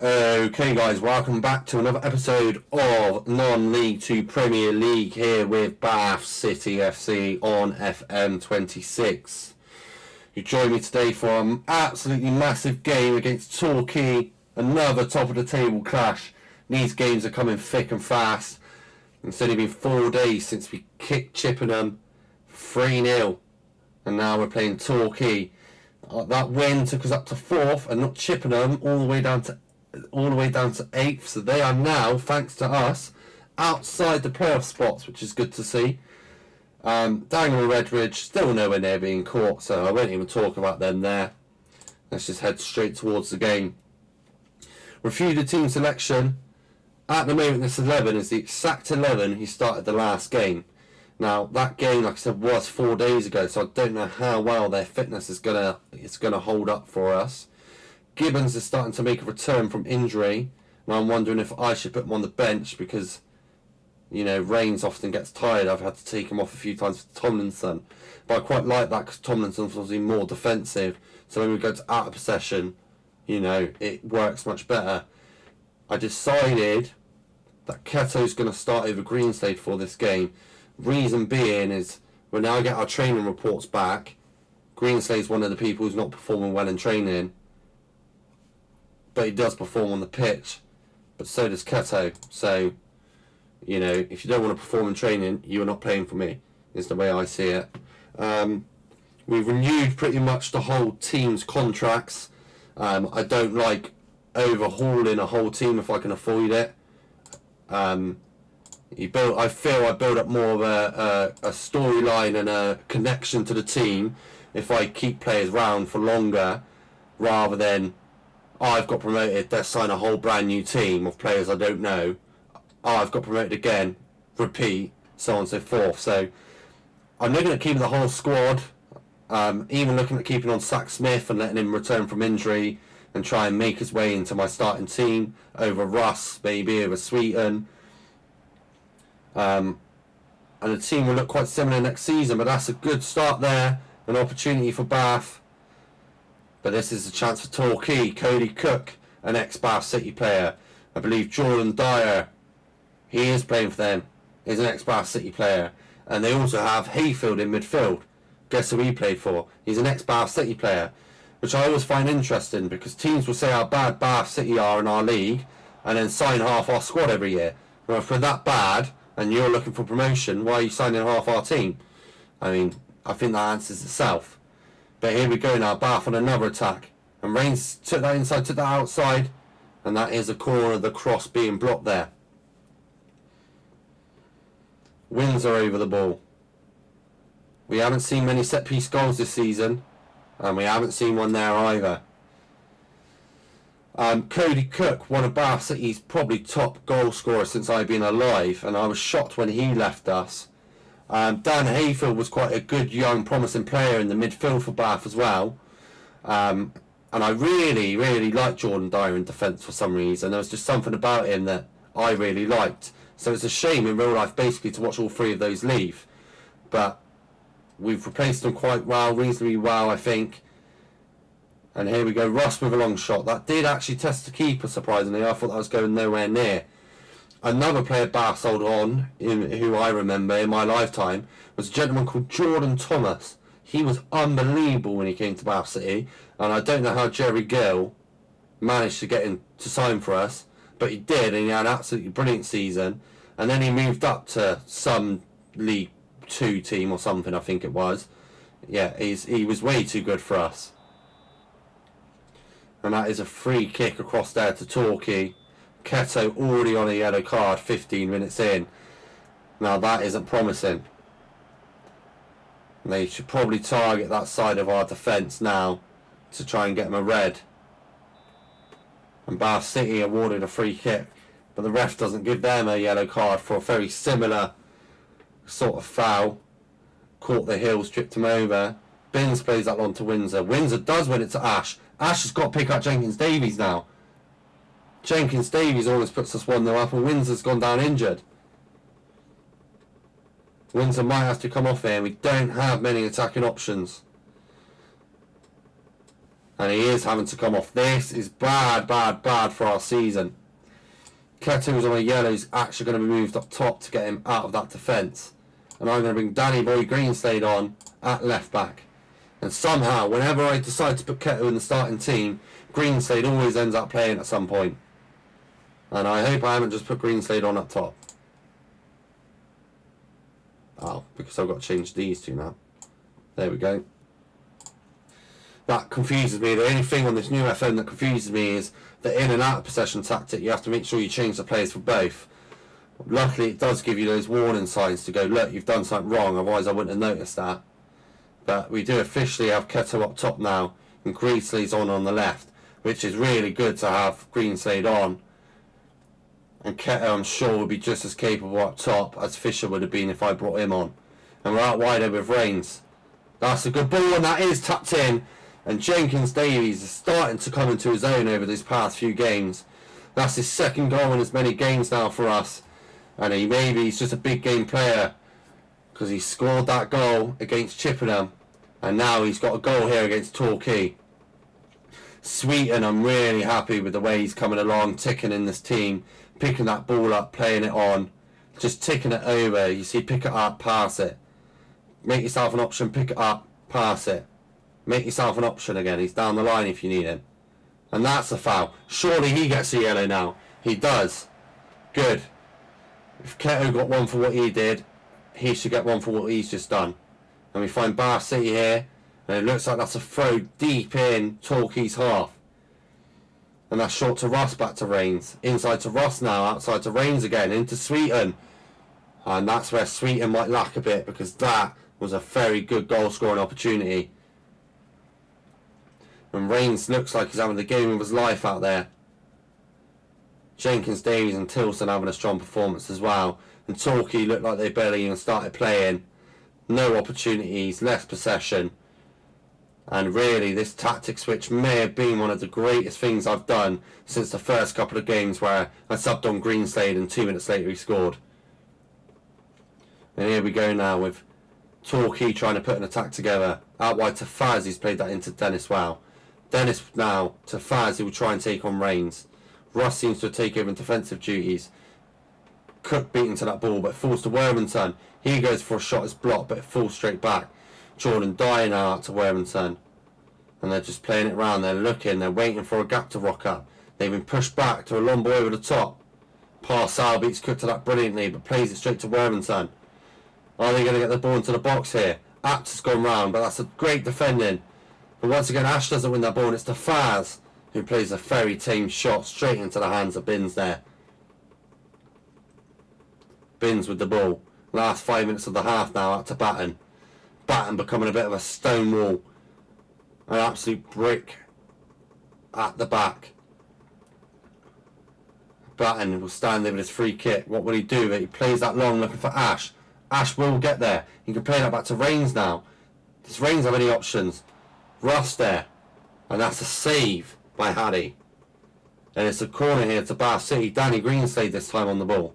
Okay guys, welcome back to another episode of Non-League 2 Premier League here with Bath City FC on FM26. You join me today for an absolutely massive game against Torquay, another top of the table clash. These games are coming thick and fast. It's only been 4 days since we kicked Chippenham 3-0 and now we're playing Torquay. That win took us up to 4th and not Chippenham all the way down to 8th, so they are now, thanks to us, outside the playoff spots, which is good to see. Dagenham and Redbridge still nowhere near being caught, so I won't even talk about them there. Let's just head straight towards the game. Review the team selection. At the moment, this 11 is the exact 11 who started the last game. Now, that game, like I said, was 4 days ago, so I don't know how well their fitness is gonna hold up for us. Gibbons is starting to make a return from injury, and I'm wondering if I should put him on the bench because, you know, Reigns often gets tired. I've had to take him off a few times for Tomlinson, but I quite like that because Tomlinson's obviously more defensive, so when we go to out of possession, you know, it works much better. I decided that Keto's going to start over Greenslade for this game. Reason being is when I get our training reports back, Greenslade's one of the people who's not performing well in training, but he does perform on the pitch, but so does Keto. So, you know, if you don't want to perform in training, you're not playing for me, is the way I see it. We've renewed pretty much the whole team's contracts. I don't like overhauling a whole team if I can avoid it. I feel I build up more of a storyline and a connection to the team if I keep players round for longer, rather than I've got promoted, let's sign a whole brand new team of players I don't know. I've got promoted again, repeat, so on and so forth. So I'm looking at keeping the whole squad, even looking at keeping on Sack Smith and letting him return from injury and try and make his way into my starting team over Russ, maybe over Sweeten. And the team will look quite similar next season, but that's a good start there, an opportunity for Bath. But this is a chance for Torquay. Cody Cook, an ex-Bath City player. I believe Jordan Dyer, he is playing for them, is an ex-Bath City player. And they also have Hayfield in midfield. Guess who he played for? He's an ex-Bath City player, which I always find interesting because teams will say how bad Bath City are in our league and then sign half our squad every year. Well, if we're that bad and you're looking for promotion, why are you signing half our team? I mean, I think that answers itself. But here we go now, Bath on another attack. And Reigns took that inside, took that outside. And that is a corner of the cross being blocked there. Windsor over the ball. We haven't seen many set-piece goals this season. And we haven't seen one there either. Cody Cook, one of Bath City's probably top goal scorers since I've been alive. And I was shocked when he left us. Dan Hayfield was quite a good, young, promising player in the midfield for Bath as well. And I really, really liked Jordan Dyer in defence for some reason. There was just something about him that I really liked. So it's a shame in real life, basically, to watch all three of those leave. But we've replaced them quite well, reasonably well, I think. And here we go, Ross with a long shot. That did actually test the keeper, surprisingly. I thought that was going nowhere near. Another player Bath sold on, who I remember in my lifetime, was a gentleman called Jordan Thomas. He was unbelievable when he came to Bath City, and I don't know how Jerry Gill managed to get him to sign for us, but he did, and he had an absolutely brilliant season. And then he moved up to some League 2 team or something, I think it was. Yeah, he was way too good for us. And that is a free kick across there to Torquay. Keto already on a yellow card 15 minutes in. Now that isn't promising. They should probably target that side of our defence now to try and get them a red. And Bath City awarded a free kick, but the ref doesn't give them a yellow card for a very similar sort of foul. Caught the heel, stripped him over. Binns plays that on to Windsor. Windsor does win it to Ash. Ash has got to pick up Jenkins Davies now. Jenkins Davies always puts us 1-0 up, and Windsor's gone down injured. Windsor might have to come off here. We don't have many attacking options. And he is having to come off. This is bad for our season. Keto's on a yellow. He's actually going to be moved up top to get him out of that defence. And I'm going to bring Danny Boy Greenslade on at left back. And somehow, whenever I decide to put Keto in the starting team, Greenslade always ends up playing at some point. And I hope I haven't just put Greenslade on up top. Oh, because I've got to change these two now. There we go. That confuses me. The only thing on this new FM that confuses me is the in and out of possession tactic. You have to make sure you change the players for both. Luckily, it does give you those warning signs to go, look, you've done something wrong, otherwise I wouldn't have noticed that. But we do officially have Keto up top now, and Greenslade's on the left, which is really good to have Greenslade on. And Keto, I'm sure, will be just as capable up top as Fisher would have been if I brought him on. And we're out wider with Reigns. That's a good ball, and that is tucked in. And Jenkins Davies is starting to come into his own over these past few games. That's his second goal in as many games now for us. And he's just a big game player, because he scored that goal against Chippenham, and now he's got a goal here against Torquay. Sweeten, I'm really happy with the way he's coming along, ticking in this team, picking that ball up, playing it on, just ticking it over. You see, pick it up, pass it. Make yourself an option, pick it up, pass it. Make yourself an option again. He's down the line if you need him. And that's a foul. Surely he gets a yellow now. He does. Good. If Keto got one for what he did, he should get one for what he's just done. And we find Bath City here, and it looks like that's a throw deep in Torquay's half. And that's short to Ross, back to Reigns. Inside to Ross now, outside to Reigns again, into Sweeten. And that's where Sweeten might lack a bit, because that was a very good goal scoring opportunity. And Reigns looks like he's having the game of his life out there. Jenkins, Davies and Tilson having a strong performance as well. And Torquay looked like they barely even started playing. No opportunities, less possession. And really, this tactic switch may have been one of the greatest things I've done since the first couple of games where I subbed on Greenslade and 2 minutes later he scored. And here we go now with Torquay trying to put an attack together. Out wide to Faz, he's played that into Dennis well. Dennis now to Faz, who will try and take on Reigns. Ross seems to take over in defensive duties. Cook beaten to that ball, but falls to Worthington. He goes for a shot as blocked, but it falls straight back. Jordan Dyer now out to Worthington. And they're just playing it round. They're looking. They're waiting for a gap to rock up. They've been pushed back to a long boy over the top. Parsal beats Cook to that brilliantly, but plays it straight to Worthington. Are they going to get the ball into the box here? Apt has gone round, but that's a great defending. But once again, Ash doesn't win that ball, and it's to Faz, who plays a very tame shot straight into the hands of Binns there. Binns with the ball. Last 5 minutes of the half now, out to Batten. Batten becoming a bit of a stone wall. An absolute brick at the back. Batten will stand there with his free kick. What will he do? He plays that long, looking for Ash. Ash will get there. He can play that back to Reigns now. Does Reigns have any options? Ross there. And that's a save by Haddy. And it's a corner here to Bath City. Danny Greenslade this time on the ball.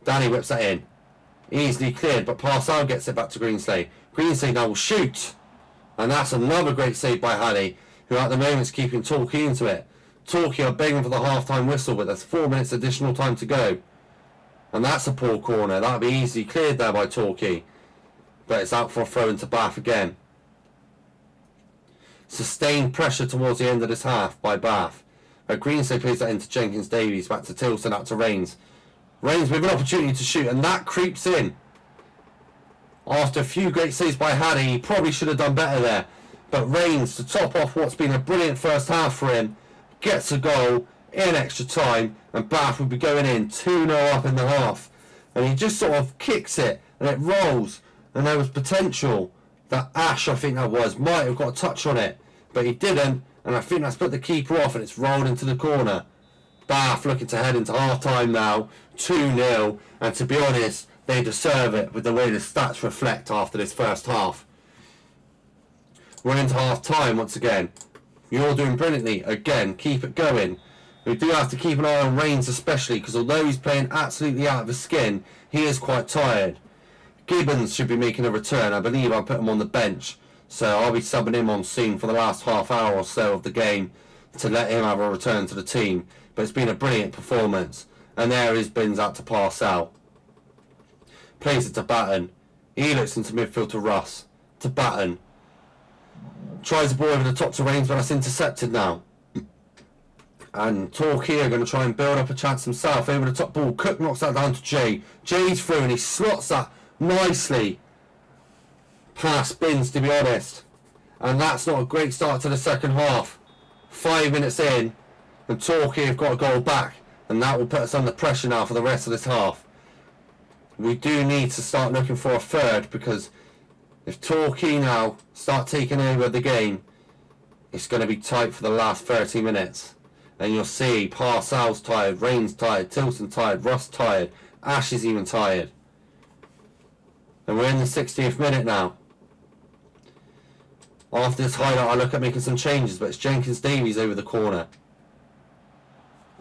Danny whips that in. Easily cleared, but Parsal gets it back to Greenslade. Greenslade now will shoot. And that's another great save by Haddy, who at the moment is keeping Torquay into it. Torquay are begging for the half-time whistle, but there's 4 minutes additional time to go. And that's a poor corner. That'll be easily cleared there by Torquay. But it's out for a throw into Bath again. Sustained pressure towards the end of this half by Bath. Greenslade plays that into Jenkins Davies, back to Tilson, out to Reigns. Reigns with an opportunity to shoot, and that creeps in. After a few great saves by Haddy, he probably should have done better there. But Reigns, to top off what's been a brilliant first half for him, gets a goal in extra time, and Bath would be going in 2-0 up in the half. And he just sort of kicks it, and it rolls. And there was potential that Ash, I think that was, might have got a touch on it. But he didn't, and I think that's put the keeper off, and it's rolled into the corner. Bath looking to head into half-time now, 2-0, and to be honest, they deserve it with the way the stats reflect after this first half. We're into half-time once again. You're doing brilliantly. Again, keep it going. We do have to keep an eye on Reigns especially, because although he's playing absolutely out of his skin, he is quite tired. Gibbons should be making a return. I believe I'll put him on the bench. So I'll be subbing him on soon for the last half hour or so of the game to let him have a return to the team. But it's been a brilliant performance. And there is Binns out to pass out. Plays it to Batten. He looks into midfield to Russ. To Batten. Tries the ball over the top to Rains, but that's intercepted now. And Torquay are going to try and build up a chance himself. Over the top ball. Cook knocks that down to Jay. Jay's through and he slots that nicely past Binns, to be honest. And that's not a great start to the second half. 5 minutes in and Torquay have got a goal back. And that will put us under pressure now for the rest of this half. We do need to start looking for a third, because if Torquay now start taking over the game, it's going to be tight for the last 30 minutes. And you'll see Parcells tired, Rains tired, Tilson tired, Russ tired, Ash is even tired. And we're in the 60th minute now. After this highlight, I look at making some changes, but it's Jenkins Davies over the corner.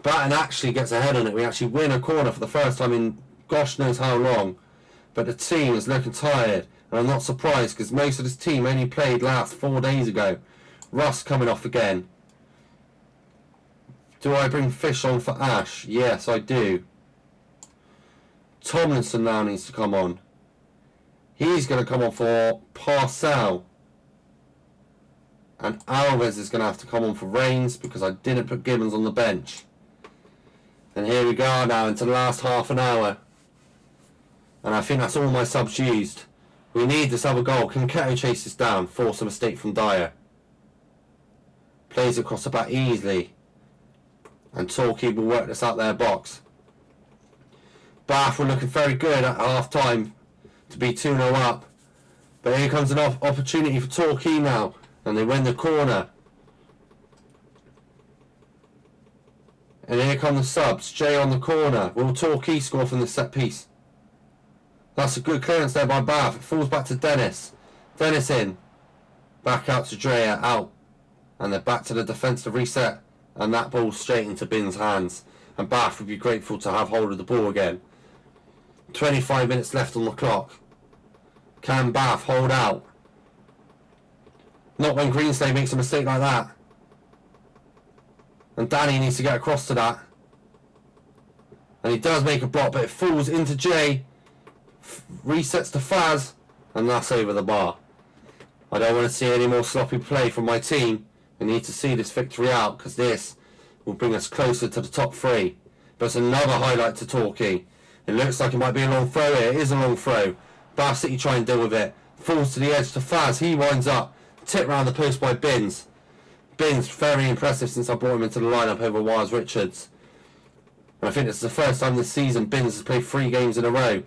Batten actually gets ahead on it. We actually win a corner for the first time in gosh knows how long. But the team is looking tired, and I'm not surprised because most of this team only played last 4 days ago. Russ coming off again. Do I bring Fish on for Ash? Yes, I do. Tomlinson now needs to come on. He's going to come on for Parcell. And Alves is going to have to come on for Rains because I didn't put Gibbons on the bench. And here we go now into the last half an hour. And I think that's all my subs used. We need this other goal. Can Keto chase this down? Force a mistake from Dyer. Plays across the back easily. And Torquay will work this out their box. Bath were looking very good at half time to be 2-0 up. But here comes an opportunity for Torquay now. And they win the corner. And here come the subs. Jay on the corner. Will Torquay score from this set piece? That's a good clearance there by Bath. It falls back to Dennis. Dennis in. Back out to Drea. Out. And they're back to the defensive reset. And that ball straight into Binns' hands. And Bath would be grateful to have hold of the ball again. 25 minutes left on the clock. Can Bath hold out? Not when Greenslade makes a mistake like that. And Danny needs to get across to that. And he does make a block, but it falls into Jay. Resets to Faz. And that's over the bar. I don't want to see any more sloppy play from my team. We need to see this victory out, because this will bring us closer to the top three. But it's another highlight to Torquay. It looks like it might be a long throw here. It is a long throw. Bath City try and deal with it. Falls to the edge to Faz. He winds up. Tip round the post by Binns. Binns very impressive since I brought him into the lineup over Wise Richards. And I think this is the first time this season Binns has played 3 games in a row.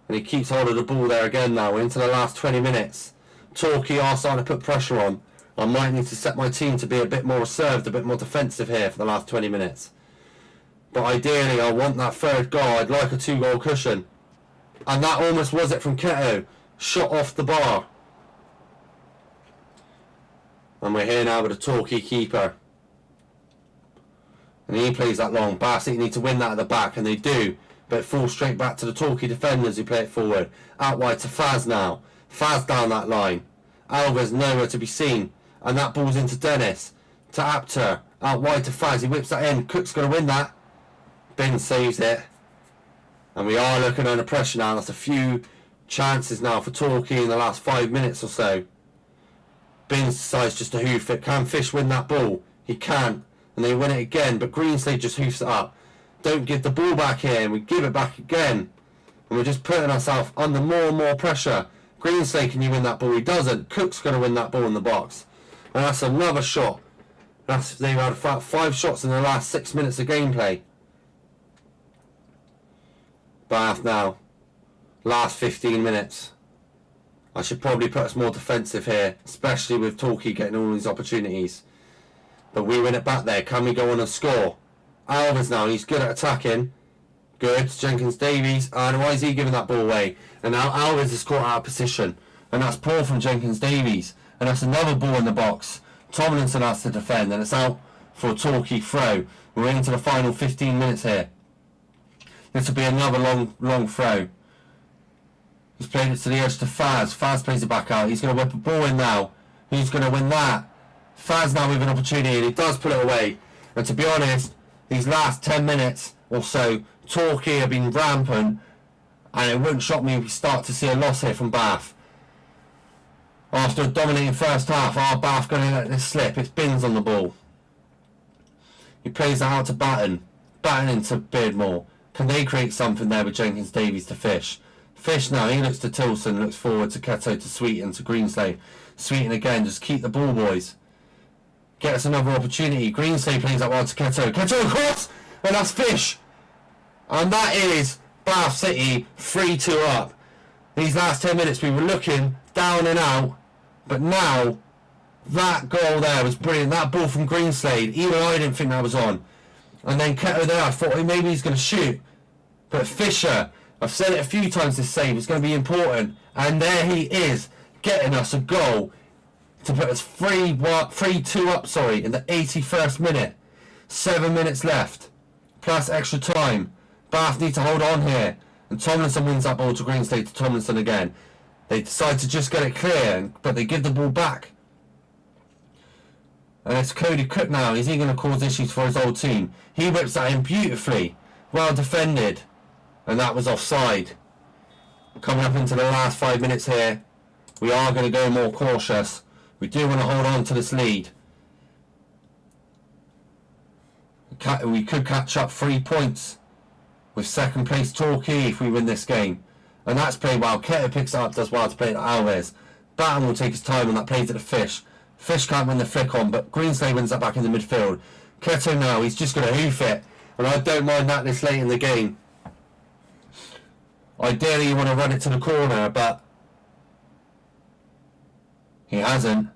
And he keeps hold of the ball there again now. We're into the last 20 minutes. Torquay are starting to put pressure on. I might need to set my team to be a bit more reserved, a bit more defensive here for the last 20 minutes. But ideally I want that third goal. I'd like a 2-goal cushion. And that almost was it from Keto. Shot off the bar. And we're here now with a Torquay keeper. And he plays that long. Bath City need to win that at the back, and they do. But it falls straight back to the Torquay defenders who play it forward. Out wide to Faz now. Faz down that line. Alves nowhere to be seen. And that ball's into Dennis. To Apter. Out wide to Faz. He whips that in. Cook's going to win that. Binns saves it. And we are looking under pressure now. That's a few chances now for Torquay in the last 5 minutes or so. Binns decides just to hoof it. Can Fish win that ball? He can. And they win it again. But Greenslade just hoofs it up. Don't give the ball back here. And we give it back again. And we're just putting ourselves under more and more pressure. Greenslade, can you win that ball? He doesn't. Cook's going to win that ball in the box. And that's another shot. They've had about 5 shots in the last 6 minutes of gameplay. Bath now. Last 15 minutes. I should probably put us more defensive here, especially with Torquay getting all these opportunities. But we win it back there. Can we go on and score? Alves now, he's good at attacking. Good. Jenkins Davies. And why is he giving that ball away? And now Alves is caught out of position. And that's poor from Jenkins Davies. And that's another ball in the box. Tomlinson has to defend, and it's out for a Torquay throw. We're into the final 15 minutes here. This will be another long throw. He's played it to the edge to Faz. Faz plays it back out. He's going to whip a ball in now. Who's going to win that? Faz now with an opportunity, and he does put it away. And to be honest, these last 10 minutes or so, Torquay have been rampant, and it wouldn't shock me if we start to see a loss here from Bath. After a dominating first half, are Bath going to let this slip? It's Binns on the ball. He plays that out to Batten. Batten into Beardmore. Can they create something there with Jenkins Davies to Fish? Fish now, he looks to Tilson, looks forward to Keto, to Sweeten, to Greenslade. Sweeten again, just keep the ball, boys. Get us another opportunity. Greenslade plays that well to Keto. Keto across! And that's Fish! And that is Bath City 3-2 up. These last 10 minutes we were looking down and out, but now that goal there was brilliant. That ball from Greenslade, even I didn't think that was on. And then Keto there, I thought maybe he's going to shoot. But Fisher, I've said it a few times, this save is going to be important. And there he is, getting us a goal to put us 3-2 up, in the 81st minute. 7 minutes left, plus extra time. Bath need to hold on here. And Tomlinson wins that ball to Greenslade, to Tomlinson again. They decide to just get it clear, but they give the ball back. And it's Cody Cook now. Is he going to cause issues for his old team? He whips that in beautifully. Well defended. And that was offside. Coming up into the last 5 minutes here. We are going to go more cautious. We do want to hold on to this lead. We could catch up 3 points with second place Torquay if we win this game. And that's played well. Keto picks it up, does well to play it to Alves. Batten will take his time on that play to the Fish. Fish can't win the flick on, but Greenslade wins that back in the midfield. Keto now, he's just going to hoof it. And I don't mind that this late in the game. Ideally you want to run it to the corner, but he hasn't.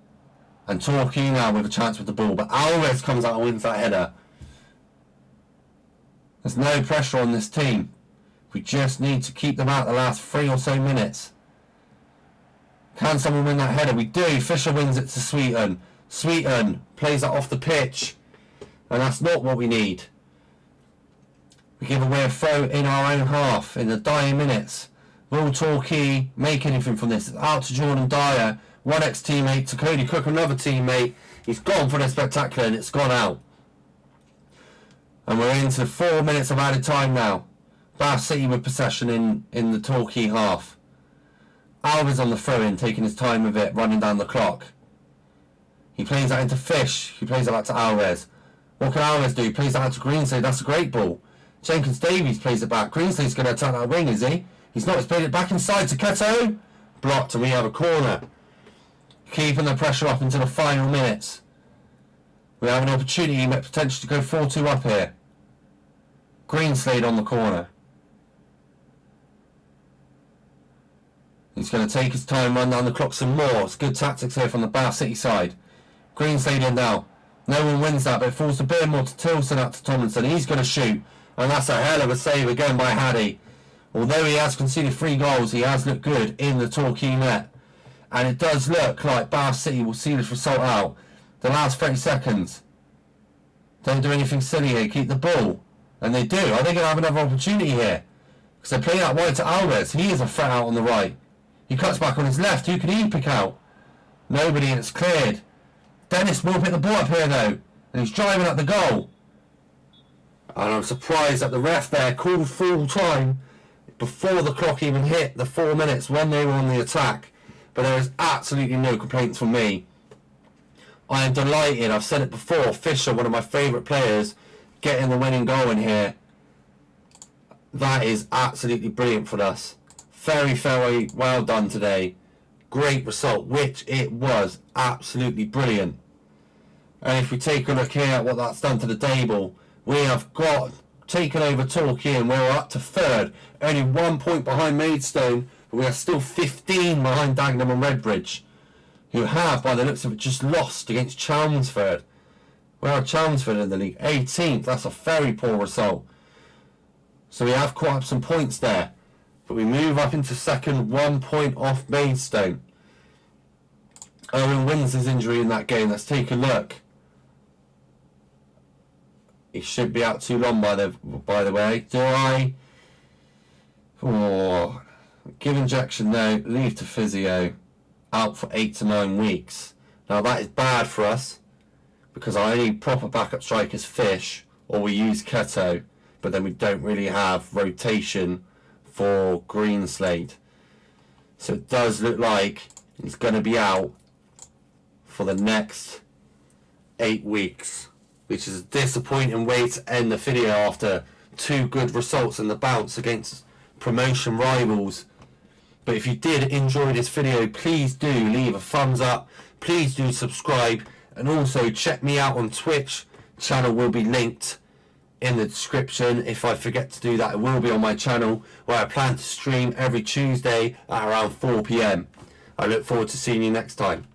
And Torquay now with a chance with the ball, but Alves comes out and wins that header. There's no pressure on this team. We just need to keep them out the last 3 or so minutes. Can someone win that header? We do. Fisher wins it to Sweeten. Sweeten plays that off the pitch. And that's not what we need. We give away a throw in our own half in the dying minutes. Will Torquay make anything from this? It's out to Jordan Dyer. One ex-teammate to Cody Cook, another teammate. He's gone for the spectacular and it's gone out. And we're into 4 minutes of added time now. Bath City with possession in the Torquay half. Alves on the throw-in, taking his time with it, running down the clock. He plays that into Fish. He plays that back to Alves. What can Alves do? He plays that out to Greenslade. That's a great ball. Jenkins Davies plays it back. Greenslade's going to attack that wing, is he? He's not. He's played it back inside to Keto. Blocked, and we have a corner. Keeping the pressure up into the final minutes. We have an opportunity, potentially to go 4-2 up here. Greenslade on the corner. He's going to take his time, run down the clock some more. It's good tactics here from the Bath City side. Greenslade in now. No one wins that, but it falls to Beardmore, to Tilson, out to Tomlinson. He's going to shoot. And that's a hell of a save again by Haddy. Although he has conceded 3 goals, he has looked good in the Torquay net. And it does look like Bath City will see this result out. The last 30 seconds. Don't do anything silly here. Keep the ball. And they do. Are they going to have another opportunity here? Because they play that wide to Alves. He is a threat out on the right. He cuts back on his left. Who can he pick out? Nobody, and it's cleared. Dennis will pick the ball up here though. And he's driving at the goal. And I'm surprised that the ref there called full time before the clock even hit the 4 minutes when they were on the attack. But there is absolutely no complaints from me. I am delighted. I've said it before. Fisher, one of my favourite players, getting the winning goal in here. That is absolutely brilliant for us. Very, very well done today. Great result, which it was. Absolutely brilliant. And if we take a look here at what that's done to the table, we have got taken over Torquay and we're up to 3rd. Only 1 point behind Maidstone, but we are still 15 behind Dagenham and Redbridge, who have, by the looks of it, just lost against Chelmsford. Well, Chelmsford in the league, 18th. That's a very poor result. So we have caught up some points there. But we move up into 2nd, 1 point off Maidstone. Owen wins his injury in that game. Let's take a look. He should be out too long by the way. Do I? Oh, Give injection now, leave to physio, out for 8 to 9 weeks. Now that is bad for us because our only proper backup strikers fish or we use Keto, but then we don't really have rotation for Green Slate. So it does look like he's going to be out for the next 8 weeks, which is a disappointing way to end the video after 2 good results in the bounce against promotion rivals. But if you did enjoy this video, please do leave a thumbs up, please do subscribe, and also check me out on Twitch. Channel will be linked in the description. If I forget to do that, it will be on my channel, where I plan to stream every Tuesday at around 4 PM. I look forward to seeing you next time.